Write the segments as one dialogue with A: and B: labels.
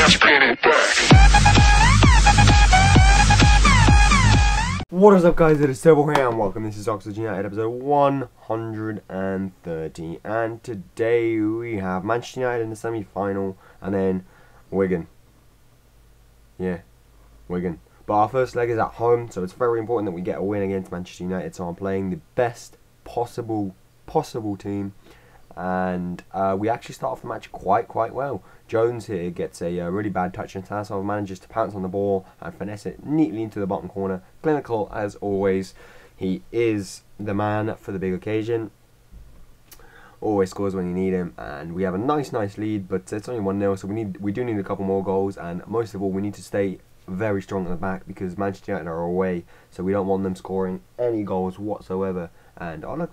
A: What is up, guys? It is Turbo here and welcome. This is Oxford United episode 130, and today we have Manchester United in the semi-final and then Wigan. Yeah, Wigan. But our first leg is at home, so it's very important that we get a win against Manchester United. So I'm playing the best possible team, and we actually start off the match quite well. Jones here gets a really bad touch, and Tassov manages to pounce on the ball and finesse it neatly into the bottom corner. Clinical as always. He is the man for the big occasion. Always scores when you need him, and we have a nice lead, but it's only 1-0, so we do need a couple more goals, and most of all we need to stay very strong at the back because Manchester United are away, so we don't want them scoring any goals whatsoever. And Alex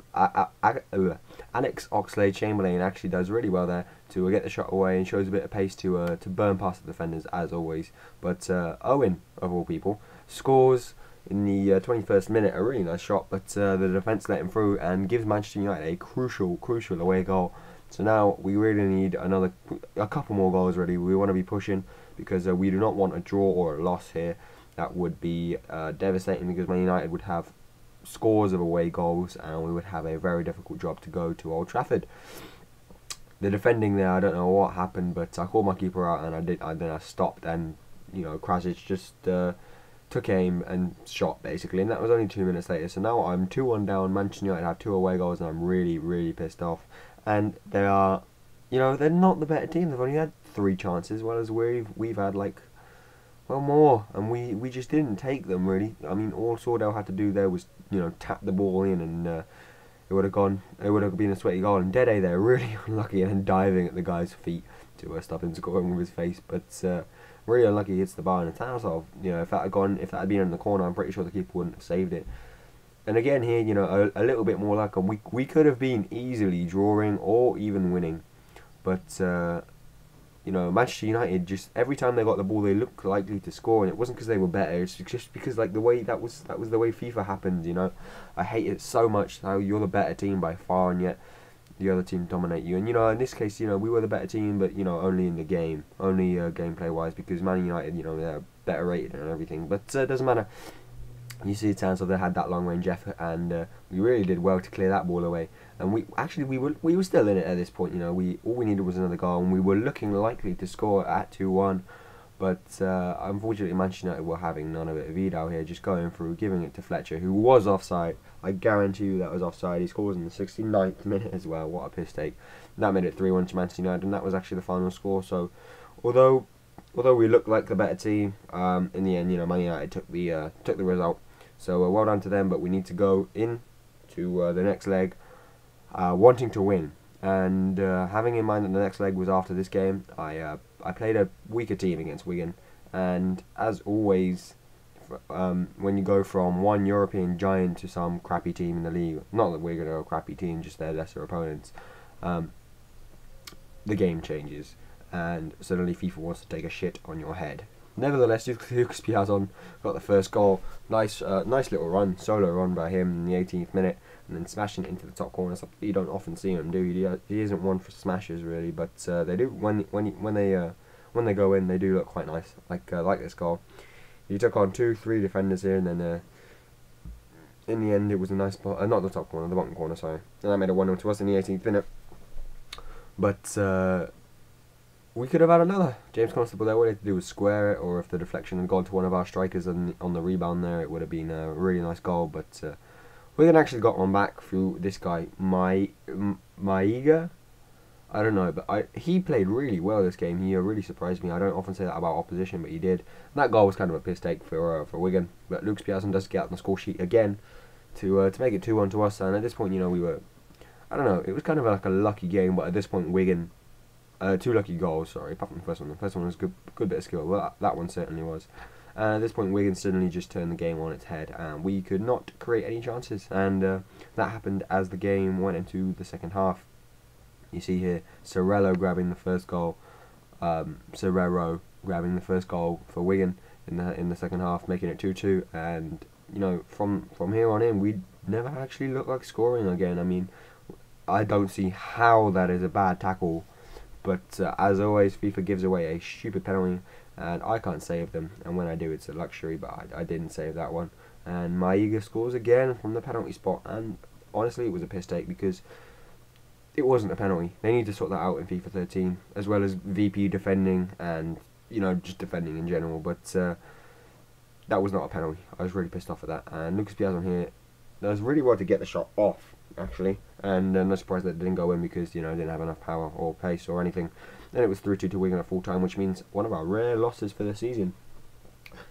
A: Oxlade-Chamberlain actually does really well there to get the shot away and shows a bit of pace to burn past the defenders as always. But Owen, of all people, scores in the 21st minute, a really nice shot, but the defence let him through and gives Manchester United a crucial away goal. So now we really need a couple more goals really. We want to be pushing because we do not want a draw or a loss here. That would be devastating because Man United would have scores of away goals and we would have a very difficult job to go to Old Trafford. The defending there, I don't know what happened, but I called my keeper out and then I stopped, and you know, Krasic just took aim and shot basically, and that was only 2 minutes later. So now I'm 2-1 down. Manchester United have 2 away goals and I'm really pissed off. And they are, you know, they're not the better team. They've only had 3 chances, while we've had like, well, more, and we just didn't take them really. I mean, all Sordell had to do there was, you know, tap the ball in, and it would have been a sweaty goal. And Dede there really unlucky and then diving at the guy's feet to stop him scoring with his face, but really unlucky, hits the bar in the town. So you know, if that had been in the corner, I'm pretty sure the keeper wouldn't have saved it. And again here, you know, a little bit more luck, and we could have been easily drawing or even winning, but you know, Manchester United, just every time they got the ball they looked likely to score, and it wasn't because they were better, it's just because like the way that was the way FIFA happened, you know. I hate it so much how you're the better team by far and yet the other team dominate you. And you know, in this case, you know, we were the better team, but you know, only in the game, only gameplay wise, because Man United, you know, they're better rated and everything, but it doesn't matter. You see, Tansov they had that long range effort, and we really did well to clear that ball away. And we were still in it at this point. You know, all we needed was another goal, and we were looking likely to score at 2-1. But unfortunately, Manchester United were having none of it. Vidal here just going through, giving it to Fletcher, who was offside. I guarantee you that was offside. He scores in the 69th minute as well. What a piss take! That made it 3-1 to Manchester United, and that was actually the final score. So, although we looked like the better team, in the end, you know, Man United took the result. So well done to them, but we need to go in to the next leg wanting to win. And having in mind that the next leg was after this game, I played a weaker team against Wigan. And as always, when you go from one European giant to some crappy team in the league, not that Wigan are a crappy team, just their lesser opponents, the game changes. And suddenly FIFA wants to take a shit on your head. Nevertheless, Lucas Piazon got the first goal. Nice little run, solo run by him in the 18th minute, and then smashing it into the top corner. Something you don't often see him do. He isn't one for smashes really, but they do when they go in, they do look quite nice. Like this goal, he took on 2-3 defenders here, and then in the end it was a nice ball. Not the top corner, the bottom corner. Sorry, and that made it 1-0 to us in the 18th minute. But we could have had another. James Constable there, what he had to do was square it, or if the deflection had gone to one of our strikers on the rebound there, it would have been a really nice goal. But Wigan actually got one back through this guy, Maiga. I don't know, but he played really well this game. He really surprised me. I don't often say that about opposition, but he did. And that goal was kind of a piss take for Wigan. But Lucas Piazon does get out on the score sheet again to make it 2-1 to us. And at this point, you know, we were, I don't know, it was kind of like a lucky game, but at this point, Wigan. 2 lucky goals, sorry, apart from the first one. The first one was good bit of skill. Well, that one certainly was. At this point, Wigan suddenly just turned the game on its head, and we could not create any chances. And that happened as the game went into the second half. You see here, Serrero grabbing the first goal. Serrero grabbing the first goal for Wigan in the second half, making it 2-2. And you know, from here on in, we never actually looked like scoring again. I mean, I don't see how that is a bad tackle But as always, FIFA gives away a stupid penalty, and I can't save them. And when I do, it's a luxury, but I didn't save that one. And Maiga scores again from the penalty spot, and honestly, it was a piss take because it wasn't a penalty. They need to sort that out in FIFA 13, as well as VP defending and, you know, just defending in general. But that was not a penalty. I was really pissed off at that. And Lucas Piazon here does really well to get the shot off, actually. And no surprise that it didn't go in because, you know, didn't have enough power or pace or anything. Then it was 3-2 to Wigan at full time, which means one of our rare losses for the season.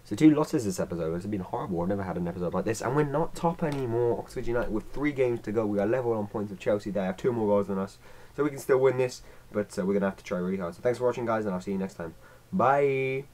A: So 2 losses this episode. It's been horrible. I've never had an episode like this. And we're not top anymore. Oxford United with 3 games to go. We are level on points of Chelsea. They have 2 more goals than us. So we can still win this. But we're going to have to try really hard. So thanks for watching, guys. And I'll see you next time. Bye.